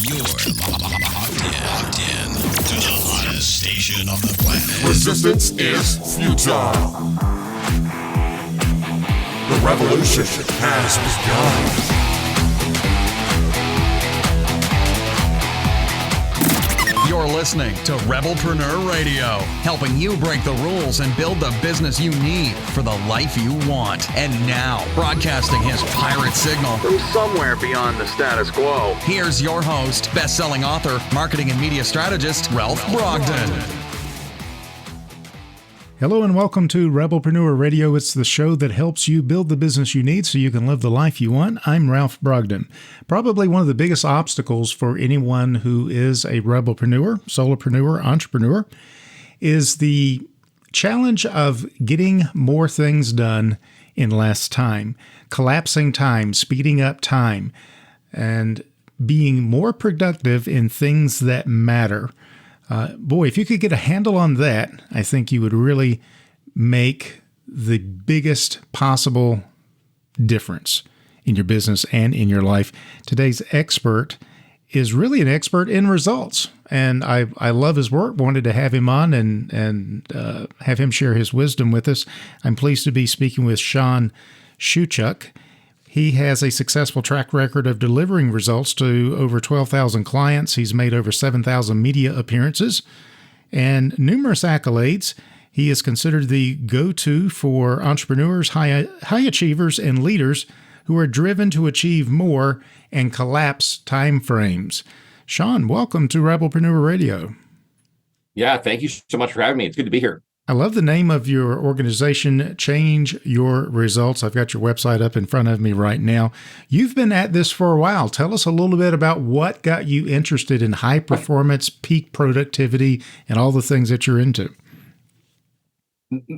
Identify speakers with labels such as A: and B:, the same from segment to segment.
A: You're locked in to the hottest station on the planet.
B: Resistance is futile. The revolution has begun.
C: You're listening to Rebelpreneur Radio, helping you break the rules and build the business you need for the life you want. And now, broadcasting his pirate signal
D: from somewhere beyond the status quo,
C: here's your host, best-selling author, marketing and media strategist, Ralph Brogden.
E: Hello and welcome to Rebelpreneur Radio. It's the show that helps you build the business you need so you can live the life you want. I'm Ralph Brogden. Probably one of the biggest obstacles for anyone who is a rebelpreneur, solopreneur, entrepreneur, is the challenge of getting more things done in less time, collapsing time, speeding up time, and being more productive in things that matter. Boy, if you could get a handle on that, I think you would really make the biggest possible difference in your business and in your life. Today's expert is really an expert in results, and I love his work. Wanted to have him on and have him share his wisdom with us. I'm pleased to be speaking with Shawn Shewchuk. He has a successful track record of delivering results to over 12,000 clients. He's made over 7,000 media appearances and numerous accolades. He is considered the go-to for entrepreneurs, high achievers, and leaders who are driven to achieve more and collapse time frames. Shawn, welcome to Rebelpreneur Radio.
F: Yeah, thank you so much for having me. It's good to be here.
E: I love the name of your organization, Change Your Results. I've got your website up in front of me right now. You've been at this for a while. Tell us a little bit about what got you interested in high performance, peak productivity, and all the things that you're into.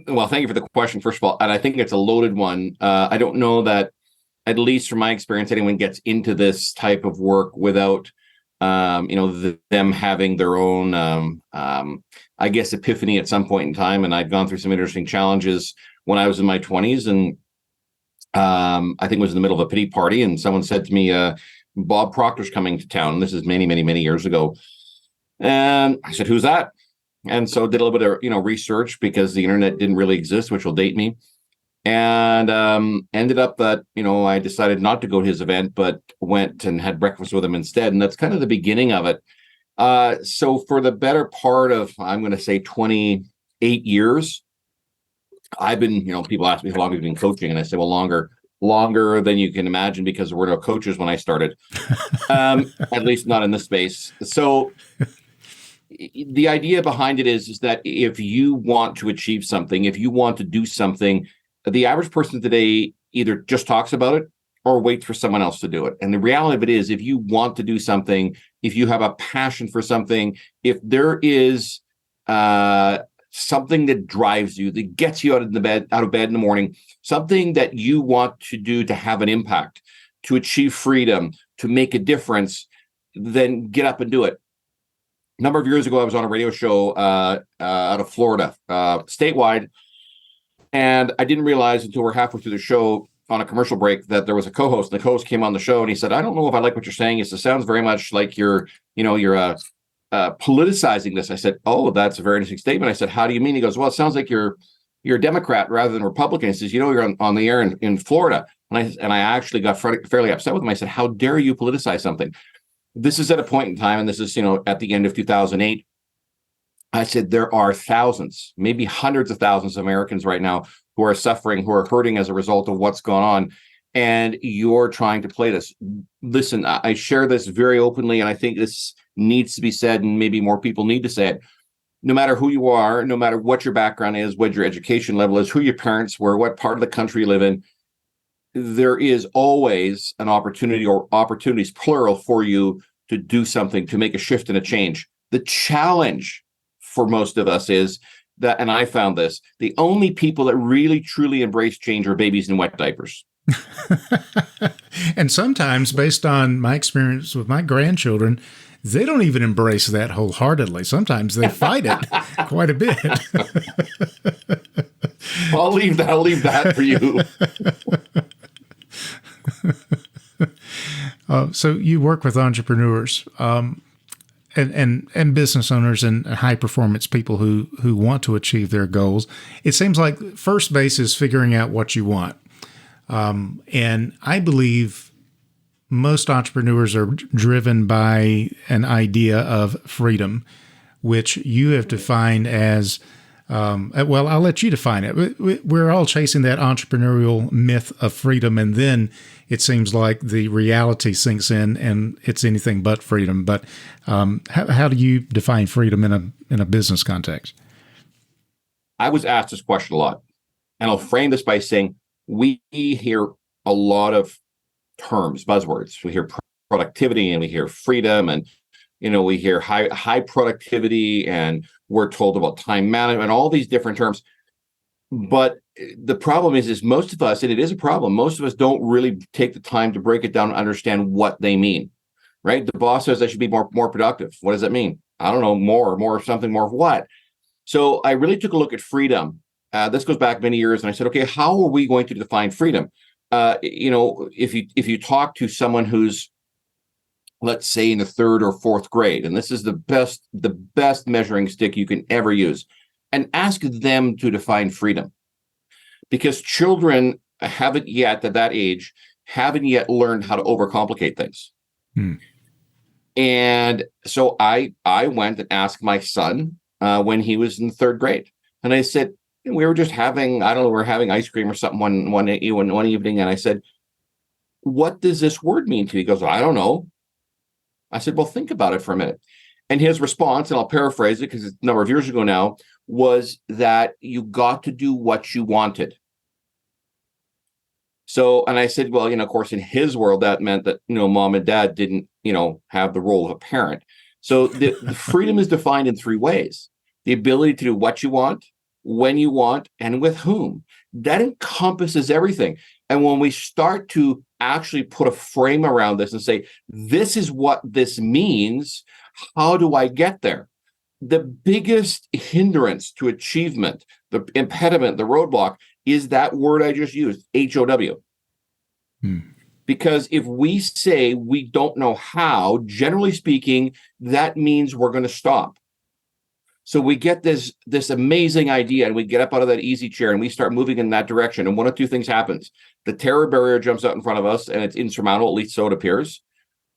F: Well, thank you for the question, first of all. And I think it's a loaded one. I don't know that, at least from my experience, anyone gets into this type of work without them having their own, I guess, epiphany at some point in time. And I've gone through some interesting challenges when I was in my 20s. And I think it was in the middle of a pity party. And someone said to me, Bob Proctor's coming to town. This is many, many, many years ago. And I said, who's that? And so did a little bit of, research because the internet didn't really exist, which will date me. And ended up that, I decided not to go to his event, but went and had breakfast with him instead. And that's kind of the beginning of it. So for the better part of, I'm going to say 28 years, I've been, people ask me how long have you been coaching? And I say, well, longer than you can imagine, because there were no coaches when I started, at least not in this space. So the idea behind it is that if you want to achieve something, if you want to do something, the average person today either just talks about it or waits for someone else to do it. And the reality of it is, if you want to do something, if you have a passion for something, if there is something that drives you, that gets you out of bed in the morning, something that you want to do to have an impact, to achieve freedom, to make a difference, then get up and do it. A number of years ago, I was on a radio show out of Florida, statewide. And I didn't realize until we're halfway through the show on a commercial break that there was a co-host. And the co-host came on the show and he said, I don't know if I like what you're saying. He said, it sounds very much like you're politicizing this. I said, oh, that's a very interesting statement. I said, how do you mean? He goes, well, it sounds like you're a Democrat rather than Republican. He says, you're on the air in Florida. And I actually got fairly upset with him. I said, how dare you politicize something? This is at a point in time, and this is, at the end of 2008. I said, there are thousands, maybe hundreds of thousands of Americans right now who are suffering, who are hurting as a result of what's going on. And you're trying to play this. Listen, I share this very openly, and I think this needs to be said, and maybe more people need to say it. No matter who you are, no matter what your background is, what your education level is, who your parents were, what part of the country you live in, there is always an opportunity, or opportunities, plural, for you to do something, to make a shift and a change. The challenge for most of us is that, and I found this, the only people that really truly embrace change are babies in wet diapers.
E: And sometimes, based on my experience with my grandchildren, they don't even embrace that wholeheartedly. Sometimes they fight it quite a bit.
F: I'll leave that for you.
E: So you work with entrepreneurs and business owners and high performance people who want to achieve their goals. It seems like first base is figuring out what you want. And I believe most entrepreneurs are driven by an idea of freedom, which you have defined as, well, I'll let you define it. We're all chasing that entrepreneurial myth of freedom, and then it seems like the reality sinks in and it's anything but freedom. But how do you define freedom in a business context?
F: I was asked this question a lot, and I'll frame this by saying we hear a lot of terms, buzzwords. We hear productivity and we hear freedom, and we hear high productivity, and we're told about time management, all these different terms. But the problem is most of us, and it is a problem, most of us don't really take the time to break it down and understand what they mean, right? The boss says I should be more productive. What does that mean? I don't know, more of something, more of what? So I really took a look at freedom. This goes back many years, and I said, okay, how are we going to define freedom? If you talk to someone who's, let's say, in the third or fourth grade, and this is the best measuring stick you can ever use, and ask them to define freedom, because children haven't yet at that age learned how to overcomplicate things. And so I went and asked my son when he was in third grade, and I said, we were just having, I don't know, we're having ice cream or something one evening, and I said, what does this word mean to you? He goes, I don't know. I said, well, think about it for a minute. And his response, and I'll paraphrase it because it's a number of years ago now, was that you got to do what you wanted. So, and I said, well, of course, in his world, that meant that, mom and dad didn't, have the role of a parent. So the freedom is defined in three ways: the ability to do what you want, when you want, and with whom. That encompasses everything. And when we start to actually put a frame around this and say, this is what this means, how do I get there? The biggest hindrance to achievement, the impediment, the roadblock, is that word I just used, HOW. Because if we say we don't know how, generally speaking, that means we're going to stop. So we get this amazing idea, and we get up out of that easy chair and we start moving in that direction. And one of two things happens. The terror barrier jumps out in front of us and it's insurmountable, at least so it appears.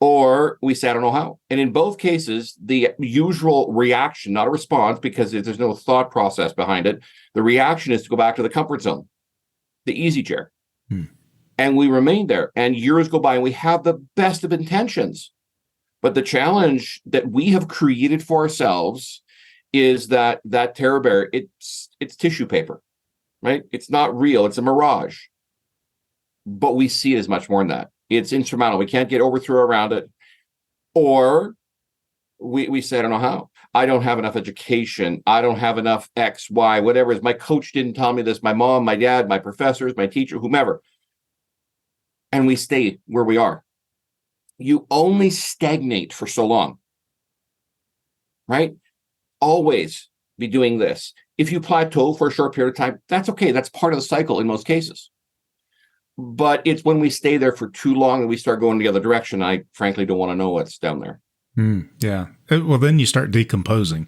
F: Or we say, I don't know how. And in both cases, the usual reaction, not a response because there's no thought process behind it. The reaction is to go back to the comfort zone, the easy chair. And we remain there. And years go by and we have the best of intentions. But the challenge that we have created for ourselves is that terror barrier, it's tissue paper, right? It's not real. It's a mirage. But we see it as much more than that. It's insurmountable. We can't get overthrown around it. Or we say, I don't know how. I don't have enough education. I don't have enough X, Y, whatever it is. My coach didn't tell me this. My mom, my dad, my professors, my teacher, whomever. And we stay where we are. You only stagnate for so long, right? Always be doing this. If you plateau for a short period of time, that's okay. That's part of the cycle in most cases. But it's when we stay there for too long and we start going the other direction. I frankly don't want to know what's down there.
E: Yeah. Well, then you start decomposing.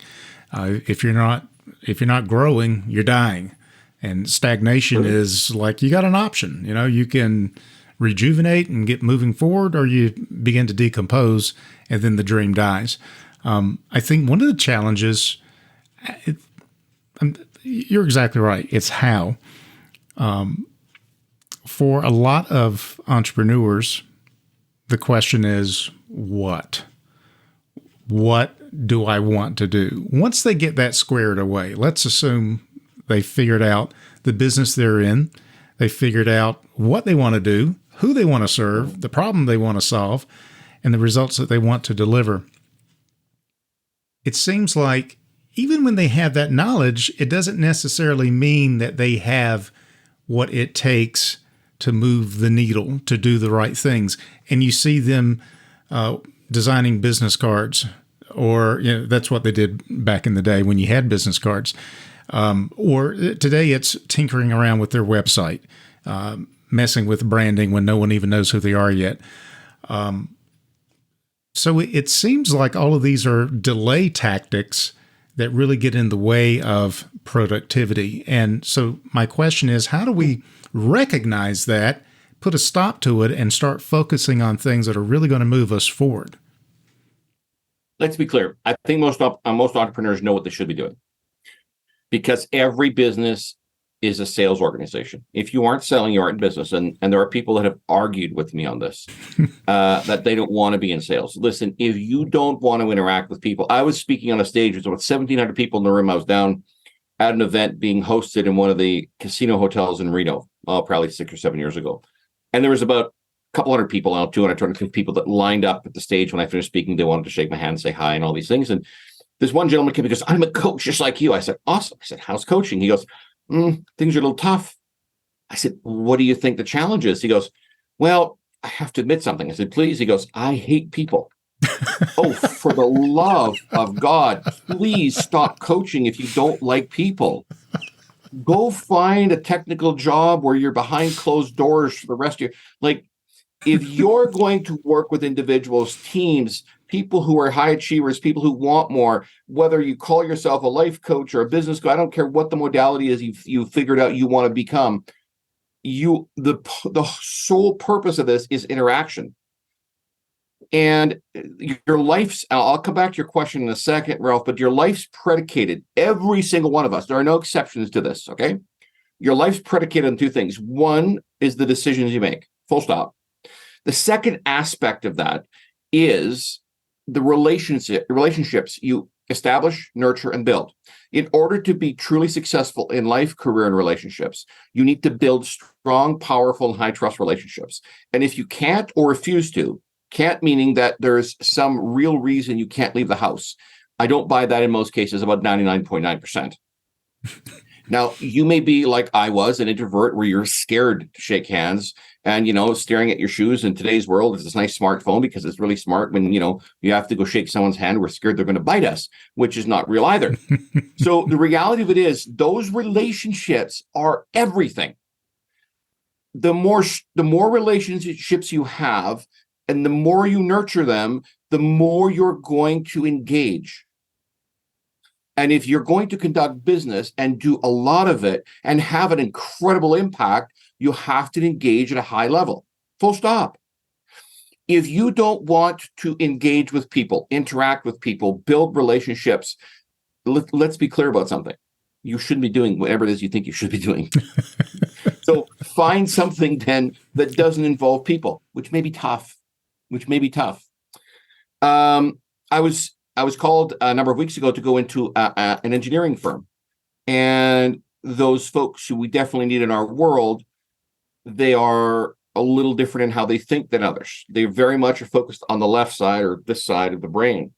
E: If you're not growing, you're dying. And stagnation is like you got an option. You can rejuvenate and get moving forward, or you begin to decompose and then the dream dies. I think one of the challenges, you're exactly right. It's how. For a lot of entrepreneurs, the question is what? What do I want to do? Once they get that squared away, let's assume they figured out the business they're in. They figured out what they want to do, who they want to serve, the problem they want to solve, and the results that they want to deliver. It seems like even when they have that knowledge, it doesn't necessarily mean that they have what it takes to move the needle, to do the right things. And you see them designing business cards, or that's what they did back in the day when you had business cards. Or today it's tinkering around with their website, messing with branding when no one even knows who they are yet. So it seems like all of these are delay tactics that really get in the way of productivity. And so my question is, how do we recognize that, put a stop to it, and start focusing on things that are really going to move us forward?
F: Let's be clear. I think most entrepreneurs know what they should be doing, because every business is a sales organization. If you aren't selling, you aren't in business. And there are people that have argued with me on this, that they don't want to be in sales. Listen, if you don't want to interact with people, I was speaking on a stage with about 1,700 people in the room. I was down at an event being hosted in one of the casino hotels in Reno, probably 6 or 7 years ago. And there was about a couple hundred people, 200, 250 people that lined up at the stage when I finished speaking. They wanted to shake my hand, say hi, and all these things. And this one gentleman came and goes, "I'm a coach just like you." I said, "Awesome." I said, "How's coaching?" He goes, "Things are a little tough." I said, "What do you think the challenge is?" He goes, "Well, I have to admit something." I said, "Please." He goes, "I hate people." Oh, for the love of God, please stop coaching if you don't like people. Go find a technical job where you're behind closed doors for the rest of your, like, if you're going to work with individuals, teams, people who are high achievers, people who want more, whether you call yourself a life coach or a business coach, I don't care what the modality is you've figured out you want to become. The sole purpose of this is interaction. And your life's, I'll come back to your question in a second, Ralph, but your life's predicated, every single one of us, there are no exceptions to this, okay? Your life's predicated on two things. One is the decisions you make, full stop. The second aspect of that is the relationships you establish, nurture, and build. In order to be truly successful in life, career, and relationships, you need to build strong, powerful, and high-trust relationships. And if you can't or refuse to, can't meaning that there's some real reason you can't leave the house. I don't buy that in most cases, about 99.9%. Now, you may be like I was, an introvert where you're scared to shake hands and, staring at your shoes. In today's world, it's this nice smartphone because it's really smart when, you have to go shake someone's hand. We're scared they're going to bite us, which is not real either. So the reality of it is those relationships are everything. The more relationships you have, and the more you nurture them, the more you're going to engage. And if you're going to conduct business and do a lot of it and have an incredible impact, you have to engage at a high level. Full stop. If you don't want to engage with people, interact with people, build relationships, let's be clear about something. You shouldn't be doing whatever it is you think you should be doing. So find something then that doesn't involve people, which may be tough. I was called a number of weeks ago to go into an engineering firm, and those folks who we definitely need in our world, they are a little different in how they think than others. They very much are focused on the left side or this side of the brain,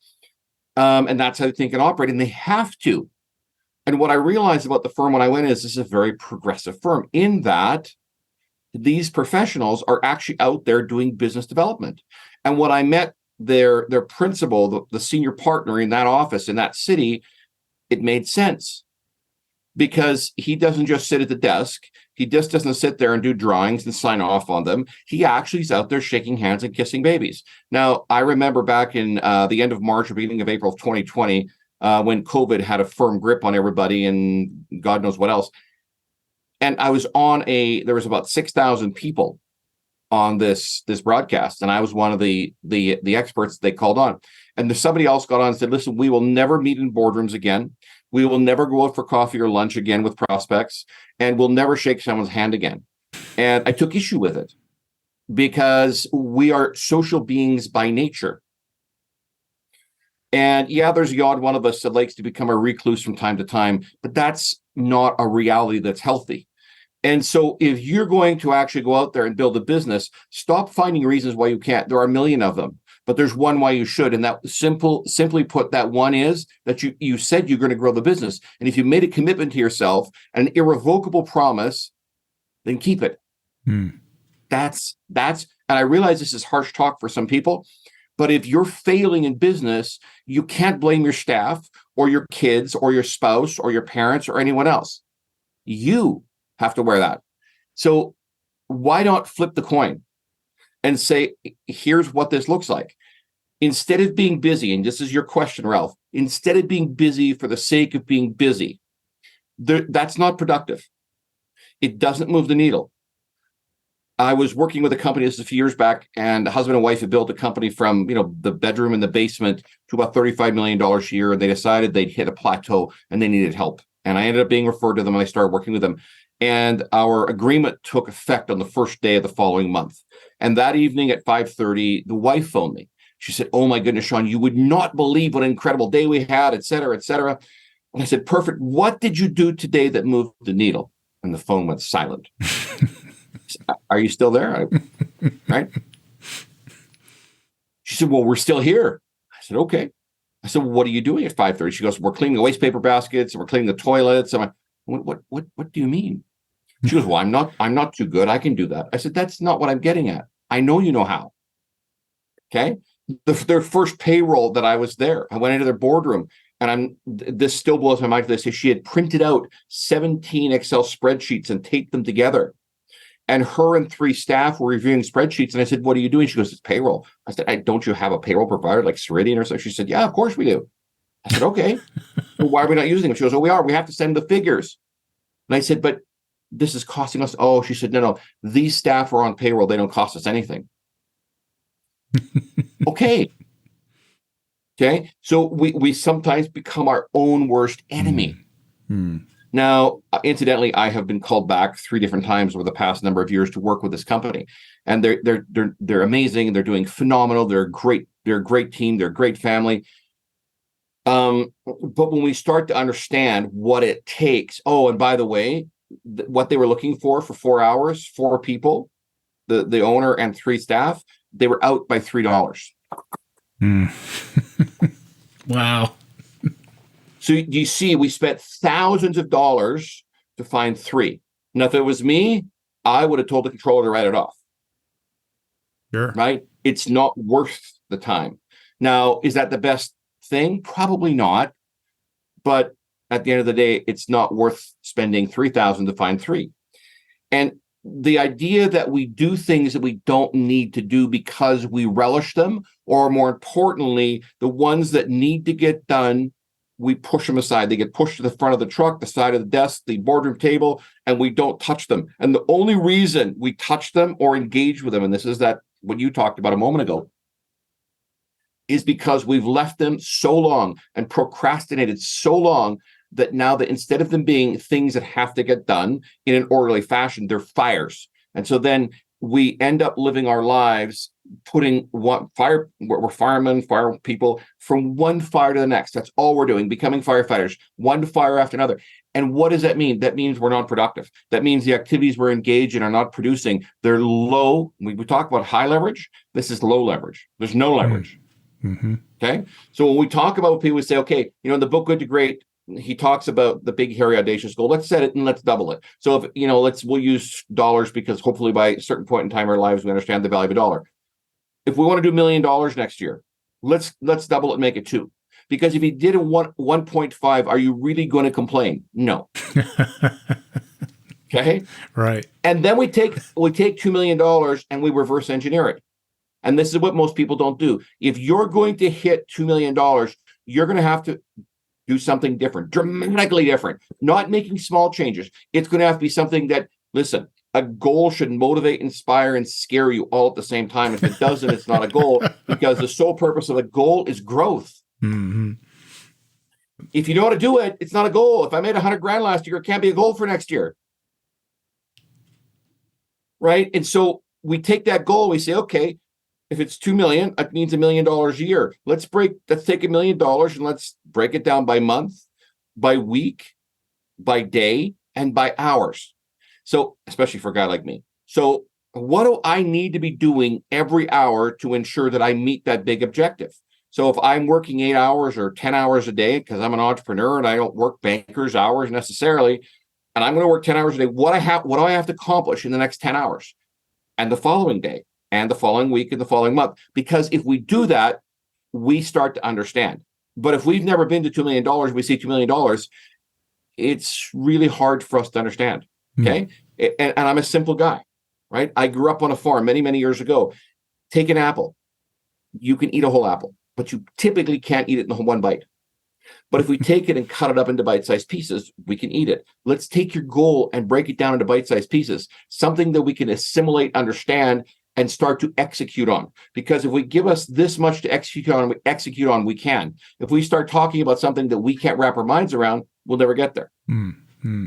F: and that's how they think and operate, and they have to. And what I realized about the firm when I went is this is a very progressive firm in that these professionals are actually out there doing business development. And when I met their principal, the senior partner in that office in that city, it made sense, because he doesn't just sit at the desk. He just doesn't sit there and do drawings and sign off on them. He actually is out there shaking hands and kissing babies. Now, I remember back in the end of March or beginning of April of 2020, when COVID had a firm grip on everybody and God knows what else. And I was there was about 6,000 people on this broadcast, and I was one of the experts they called on. And somebody else got on and said, "Listen, we will never meet in boardrooms again. We will never go out for coffee or lunch again with prospects, and we'll never shake someone's hand again." And I took issue with it, because we are social beings by nature. And yeah, there's the odd one of us that likes to become a recluse from time to time, but that's not a reality that's healthy. And so if you're going to actually go out there and build a business, stop finding reasons why you can't. There are a million of them, but there's one why you should. And that simply put, that one is that you said you're going to grow the business. And if you made a commitment to yourself, an irrevocable promise, then keep it. That's, and I realize this is harsh talk for some people, but if you're failing in business, you can't blame your staff or your kids or your spouse or your parents or anyone else. You have to wear that. So why not flip the coin and say, here's what this looks like. instead of being busy, and this is your question, Ralph, instead of being busy for the sake of being busy, that's not productive. It doesn't move the needle. I was working with a company, this is a few years back, and a husband and wife had built a company from, the bedroom and the basement to about $35 million a year. And they decided they'd hit a plateau and they needed help. And I ended up being referred to them, and I started working with them. And our agreement took effect on the first day of the following month. And that evening at 5:30, the wife phoned me. She said, "Oh my goodness, Shawn, you would not believe what an incredible day we had, et cetera, et cetera." And I said, "Perfect. What did you do today that moved the needle?" And the phone went silent. Said, "Are you still there?" Right? She said, "Well, we're still here." I said, "Okay." I said, "Well, what are you doing at 5:30?" She goes, "We're cleaning the waste paper baskets and we're cleaning the toilets." I'm like, what do you mean? She goes, "Well, I'm not too good. I can do that." I said, "That's not what I'm getting at. I know you know how." Okay. Their first payroll that I was there, I went into their boardroom, and this still blows my mind to this day. She had printed out 17 Excel spreadsheets and taped them together. And her and 3 staff were reviewing spreadsheets. And I said, "What are you doing?" She goes, "It's payroll." I said, "Don't you have a payroll provider like Ceridian or something?" She said, "Yeah, of course we do." I said, "Okay. Well, why are we not using them?" She goes, "Oh, we are. We have to send the figures." And I said, "But this is costing us." Oh, she said, no. These staff are on payroll. They don't cost us anything. Okay. Okay. So we sometimes become our own worst enemy. Now, incidentally, I have been called back 3 different times over the past number of years to work with this company, and they're amazing. They're doing phenomenal. They're a great team. They're a great family. But when we start to understand what it takes, and by the way, what they were looking for 4 hours, 4 people, the owner and 3 staff, they were out by $3.
E: Wow.
F: So you see, we spent thousands of dollars to find 3. Now, if it was me, I would have told the controller to write it off.
E: Sure.
F: Right? It's not worth the time. Now, is that the best thing? Probably not. But at the end of the day, it's not worth spending $3,000 to find 3. And the idea that we do things that we don't need to do because we relish them, or more importantly, the ones that need to get done, we push them aside. They get pushed to the front of the truck, the side of the desk, the boardroom table, and we don't touch them. And the only reason we touch them or engage with them, and this is that what you talked about a moment ago, is because we've left them so long and procrastinated so long that now that instead of them being things that have to get done in an orderly fashion, they're fires. And so then we end up living our lives putting we're firemen, fire people, from one fire to the next. That's all we're doing, becoming firefighters, one fire after another. And what does that mean? That means we're not productive. That means the activities we're engaged in are not producing. They're low. We talk about high leverage. This is low leverage. There's no leverage.
E: Mm-hmm.
F: Okay. So when we talk about people, we say, okay, in the book Good to Great, he talks about the big, hairy, audacious goal. Let's set it and let's double it. So if we'll use dollars, because hopefully by a certain point in time in our lives, we understand the value of a dollar. If we want to do $1 million next year, let's double it and make it 2. Because if you did a 1.5, are you really going to complain? No. Okay.
E: Right.
F: And then we take $2 million and we reverse engineer it. And this is what most people don't do. If you're going to hit $2 million, you're going to have to do something different, dramatically different, not making small changes. It's going to have to be something that, listen, a goal should motivate, inspire, and scare you all at the same time. If it doesn't, it's not a goal, because the sole purpose of a goal is growth.
E: Mm-hmm.
F: If you know how to do it, it's not a goal. If I made $100,000 last year, it can't be a goal for next year. Right? And so we take that goal, we say, okay, if it's 2 million, it means $1 million a year. Let's take $1 million and let's break it down by month, by week, by day, and by hours. So, especially for a guy like me. So what do I need to be doing every hour to ensure that I meet that big objective? So if I'm working 8 hours or 10 hours a day, because I'm an entrepreneur and I don't work banker's hours necessarily, and I'm going to work 10 hours a day, what do I have to accomplish in the next 10 hours and the following day and the following week and the following month? Because if we do that, we start to understand. But if we've never been to $2 million, we see $2 million, it's really hard for us to understand. Okay. And I'm a simple guy, right? I grew up on a farm many, many years ago. Take an apple. You can eat a whole apple. but you typically can't eat it in one bite. But if we take it and cut it up into bite-sized pieces, we can eat it. Let's take your goal and break it down into bite-sized pieces, something that we can assimilate, understand, and start to execute on. Because if we give us this much to execute on, we can. If we start talking about something that we can't wrap our minds around, we'll never get there.
E: Mm-hmm.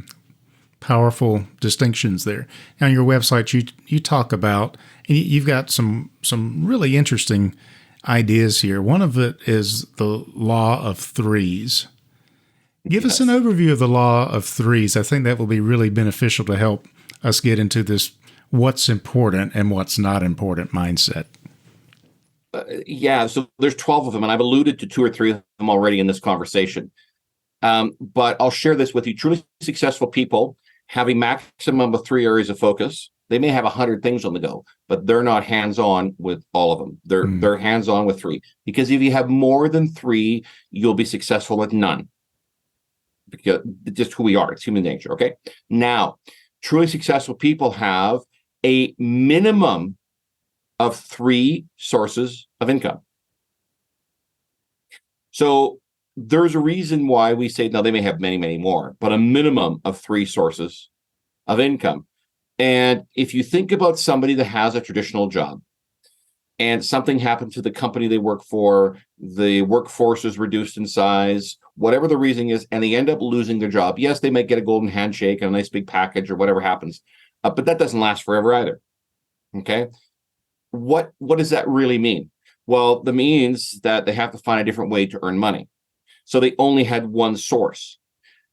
E: Powerful distinctions there. Now, on your website, you talk about, and you've got some really interesting ideas here. One of it is the law of threes. Give us an overview of the law of threes. I think that will be really beneficial to help us get into this what's important and what's not important mindset.
F: So there's 12 of them, and I've alluded to 2 or 3 of them already in this conversation. But I'll share this with you. Truly successful people have a maximum of 3 areas of focus. They may have 100 things on the go, but they're not hands-on with all of them. They're hands-on with 3. Because if you have more than 3, you'll be successful with none. Because it's just who we are. It's human nature, okay? Now, truly successful people have a minimum of 3 sources of income. So there's a reason why we say, now they may have many, many more, but a minimum of 3 sources of income. And if you think about somebody that has a traditional job and something happened to the company they work for, the workforce is reduced in size, whatever the reason is, and they end up losing their job. Yes, they might get a golden handshake and a nice big package or whatever happens, but that doesn't last forever either. Okay. What does that really mean? Well, that means that they have to find a different way to earn money. So they only had one source.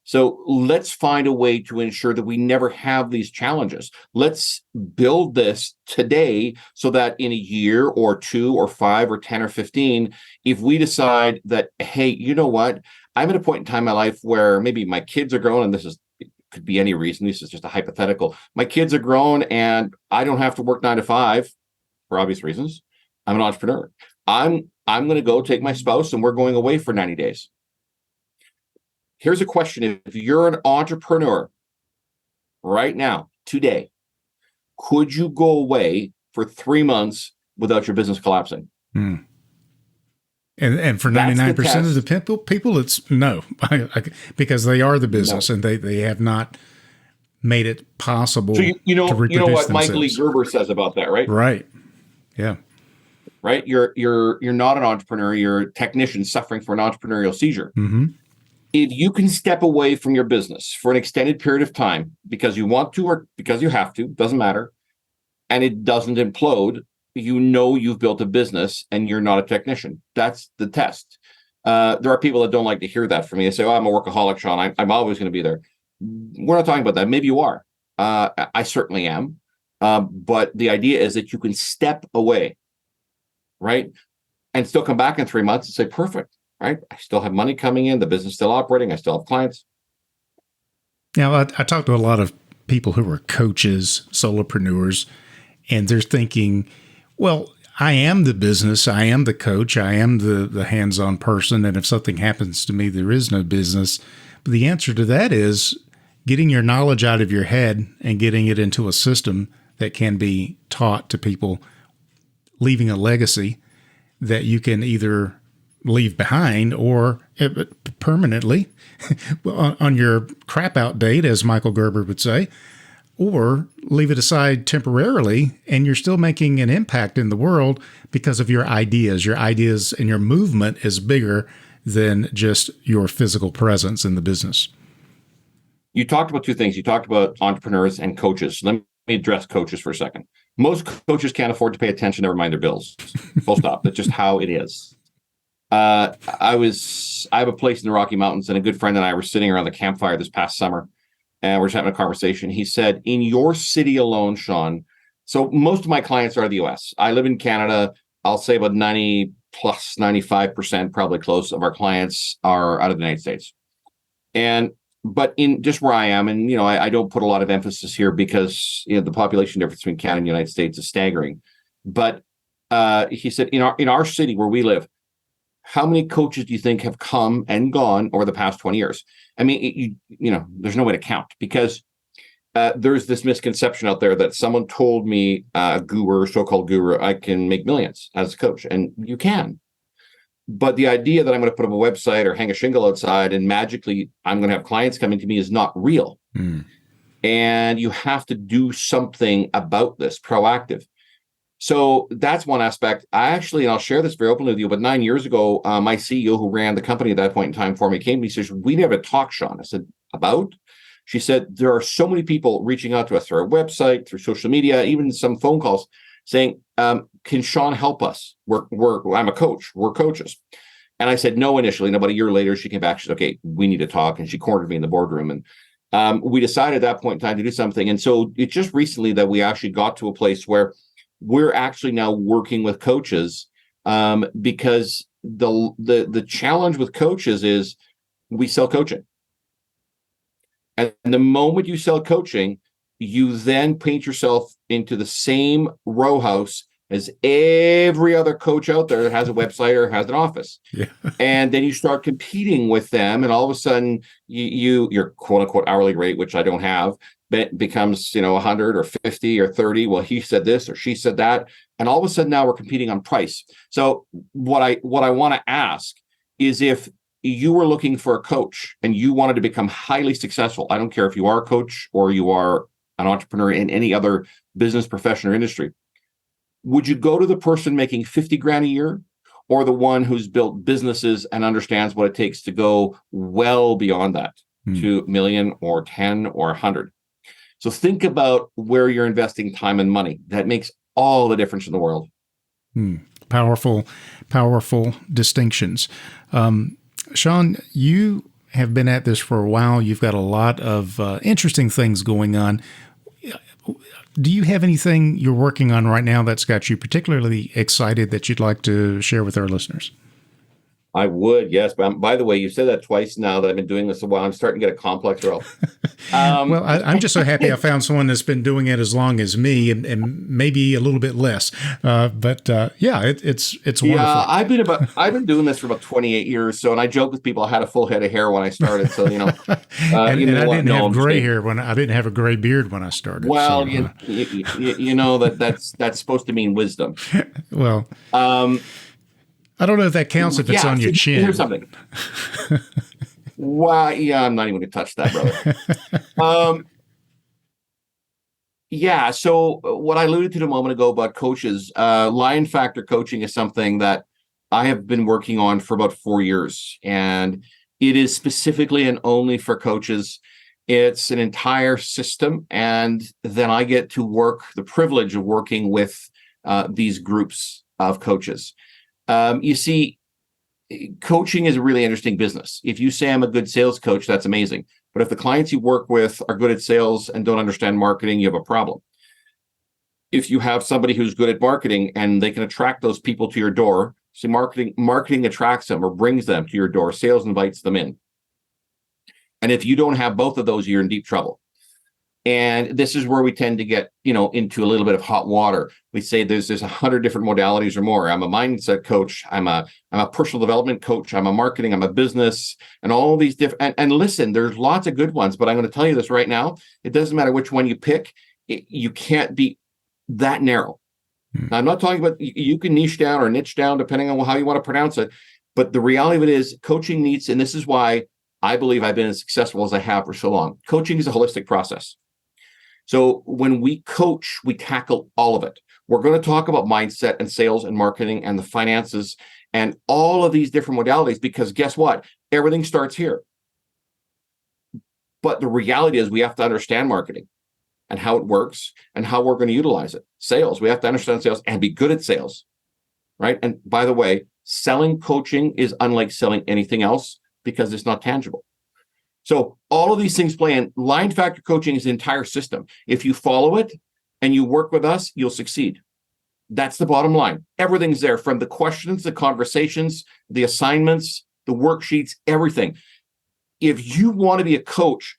F: So let's find a way to ensure that we never have these challenges. Let's build this today so that in a year or 2 or 5 or 10 or 15, if we decide that, hey, you know what, I'm at a point in time in my life where maybe my kids are grown, and it could be any reason. This is just a hypothetical. My kids are grown and I don't have to work 9 to 5 for obvious reasons. I'm an entrepreneur. I'm going to go take my spouse and we're going away for 90 days. Here's a question. If you're an entrepreneur right now, today, could you go away for 3 months without your business collapsing?
E: And for 99% of the people, it's no, because they are the business and they have not made it possible to reproduce
F: you know what
E: themselves.
F: Michael E. Gerber says about that, right?
E: Right. Yeah.
F: Right. You're not an entrepreneur. You're a technician suffering from an entrepreneurial seizure.
E: Mm-hmm.
F: If you can step away from your business for an extended period of time because you want to or because you have to, doesn't matter, and it doesn't implode, you've built a business and you're not a technician. That's the test. There are people that don't like to hear that from me. They say, I'm a workaholic, Shawn. I'm always going to be there. We're not talking about that. Maybe you are. I certainly am. But the idea is that you can step away, right? And still come back in 3 months and say, perfect. Right? I still have money coming in. The business is still operating. I still have clients.
E: Now, I talk to a lot of people who are coaches, solopreneurs, and they're thinking, well, I am the business. I am the coach. I am the hands-on person. And if something happens to me, there is no business. But the answer to that is getting your knowledge out of your head and getting it into a system that can be taught to people, leaving a legacy that you can either leave behind or permanently on your crap out date, as Michael Gerber would say, or leave it aside temporarily and you're still making an impact in the world because of your ideas. Your ideas and your movement is bigger than just your physical presence in the business.
F: You talked about 2 things. You talked about entrepreneurs and coaches. Let me address coaches for a second. Most coaches can't afford to pay attention, never mind their bills. Full stop. That's just how it is. I have a place in the Rocky Mountains, and a good friend and I were sitting around the campfire this past summer, and we're just having a conversation. He said, in your city alone, Shawn, so most of my clients are the US. I live in Canada. I'll say about 90 plus 95%, probably close, of our clients are out of the United States. But in just where I am, and I don't put a lot of emphasis here because the population difference between Canada and the United States is staggering. But he said, in our city where we live, how many coaches do you think have come and gone over the past 20 years? I mean, there's no way to count because there's this misconception out there that someone told me, so-called guru, I can make millions as a coach, and you can. But the idea that I'm going to put up a website or hang a shingle outside and magically I'm going to have clients coming to me is not real. And you have to do something about this, proactive. So that's one aspect. And I'll share this very openly with you, but 9 years ago, my CEO who ran the company at that point in time for me came to me and says, we never talk, Shawn. I said, about? She said, there are so many people reaching out to us through our website, through social media, even some phone calls saying, can Shawn help us? I'm a coach. We're coaches. And I said, no, initially. And about a year later, she came back. She said, okay, we need to talk. And she cornered me in the boardroom. And we decided at that point in time to do something. And so it's just recently that we actually got to a place where we're actually now working with coaches, because the challenge with coaches is we sell coaching. And the moment you sell coaching, you then paint yourself into the same row house as every other coach out there that has a website or has an office. Yeah. And then you start competing with them, and all of a sudden your quote unquote hourly rate, which I don't have, becomes 100 or 50 or 30. Well, he said this or she said that, and all of a sudden now we're competing on price. So what I want to ask is, if you were looking for a coach and you wanted to become highly successful, I don't care if you are a coach or you are an entrepreneur in any other business, profession, or industry, would you go to the person making 50 grand a year, or the one who's built businesses and understands what it takes to go well beyond that to a million or 10 or 100? So think about where you're investing time and money. That makes all the difference in the world.
E: Powerful distinctions. Shawn, you have been at this for a while. You've got a lot of interesting things going on. Do you have anything you're working on right now that's got you particularly excited that you'd like to share with our listeners?
F: I would, yes. But by the way, you said that twice now that I've been doing this a while. I'm starting to get a complex, Ralph.
E: Well, I'm just so happy I found someone that's been doing it as long as me, and maybe a little bit less. But it's wonderful.
F: Yeah, I've been doing this for about 28 years. So, and I joke with people, I had a full head of hair when I started. So,
E: and I didn't have gray hair I didn't have a gray beard when I started.
F: Well, so, you know that's supposed to mean wisdom.
E: Well, I don't know if that counts if it's on your chin.
F: Here's something. Well, yeah, I'm not even going to touch that, brother. So what I alluded to a moment ago about coaches, Lion Factor coaching is something that I have been working on for about 4 years, and it is specifically and only for coaches. It's an entire system, and then I get to work, the privilege of working with these groups of coaches. You see, coaching is a really interesting business. If you say I'm a good sales coach, that's amazing. But if the clients you work with are good at sales and don't understand marketing, you have a problem. If you have somebody who's good at marketing and they can attract those people to your door, so marketing attracts them or brings them to your door, sales invites them in. And if you don't have both of those, you're in deep trouble. And this is where we tend to get, into a little bit of hot water. We say there's 100 different modalities or more. I'm a mindset coach. I'm a personal development coach. I'm a marketing. I'm a business, and all these different. And listen, there's lots of good ones, but I'm going to tell you this right now. It doesn't matter which one you pick. You can't be that narrow. Now, I'm not talking about you can niche down depending on how you want to pronounce it. But the reality of it is, coaching needs, and this is why I believe I've been as successful as I have for so long. Coaching is a holistic process. So when we coach, we tackle all of it. We're going to talk about mindset and sales and marketing and the finances and all of these different modalities, because guess what? Everything starts here. But the reality is we have to understand marketing and how it works and how we're going to utilize it. Sales, we have to understand sales and be good at sales, right? And by the way, selling coaching is unlike selling anything else because it's not tangible. So all of these things play in. Lion Factor coaching is the entire system. If you follow it and you work with us, you'll succeed. That's the bottom line. Everything's there, from the questions, the conversations, the assignments, the worksheets, everything. If you want to be a coach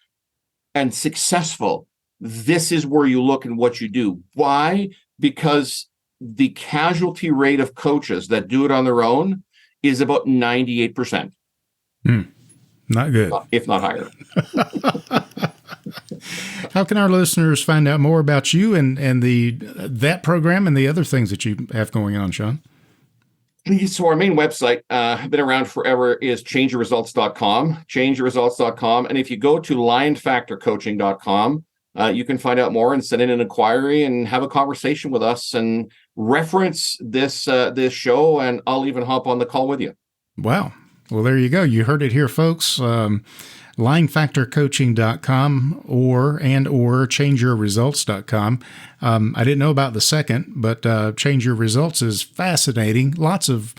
F: and successful, this is where you look and what you do. Why? Because the casualty rate of coaches that do it on their own is about 98%.
E: Not good.
F: If not higher.
E: How can our listeners find out more about you and that program and the other things that you have going on, Shawn?
F: So our main website, been around forever, is changeyourresults.com, changeyourresults.com. And if you go to lionfactorcoaching.com, you can find out more and send in an inquiry and have a conversation with us and reference this show, and I'll even hop on the call with you.
E: Wow. Well, there you go. You heard it here, folks. Lionfactorcoaching.com or changeyourresults.com. I didn't know about the second, but Change Your Results is fascinating. Lots of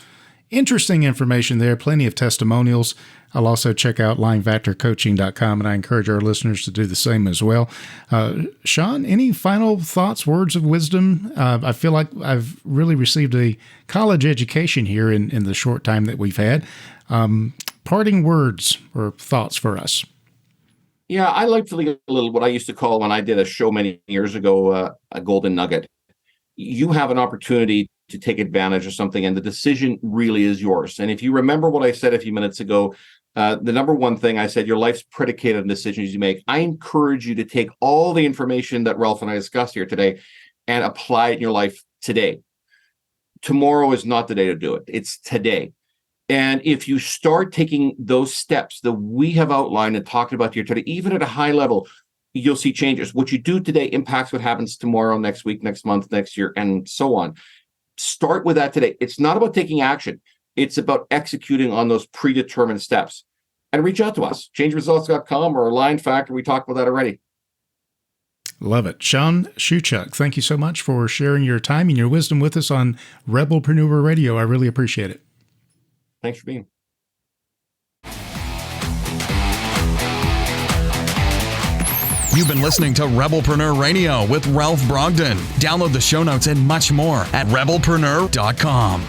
E: interesting information there, plenty of testimonials. I'll also check out lionfactorcoaching.com, and I encourage our listeners to do the same as well. Shawn, any final thoughts, words of wisdom? I feel like I've really received a college education here in the short time that we've had. Parting words or thoughts for us?
F: Yeah, I like to leave a little what I used to call, when I did a show many years ago, a golden nugget. You have an opportunity to take advantage of something, and the decision really is yours. And if you remember what I said a few minutes ago, the number one thing I said, your life's predicated on decisions you make. I encourage you to take all the information that Ralph and I discussed here today and apply it in your life today. Tomorrow is not the day to do it. It's today. And if you start taking those steps that we have outlined and talked about here today, even at a high level, you'll see changes. What you do today impacts what happens tomorrow, next week, next month, next year, and so on. Start with that today. It's not about taking action. It's about executing on those predetermined steps. And reach out to us, changeresults.com or Lion Factor. We talked about that already.
E: Love it. Shawn Shewchuk, thank you so much for sharing your time and your wisdom with us on Rebelpreneur Radio. I really appreciate it.
F: Thanks for being.
C: You've been listening to Rebelpreneur Radio with Ralph Brogden. Download the show notes and much more at rebelpreneur.com.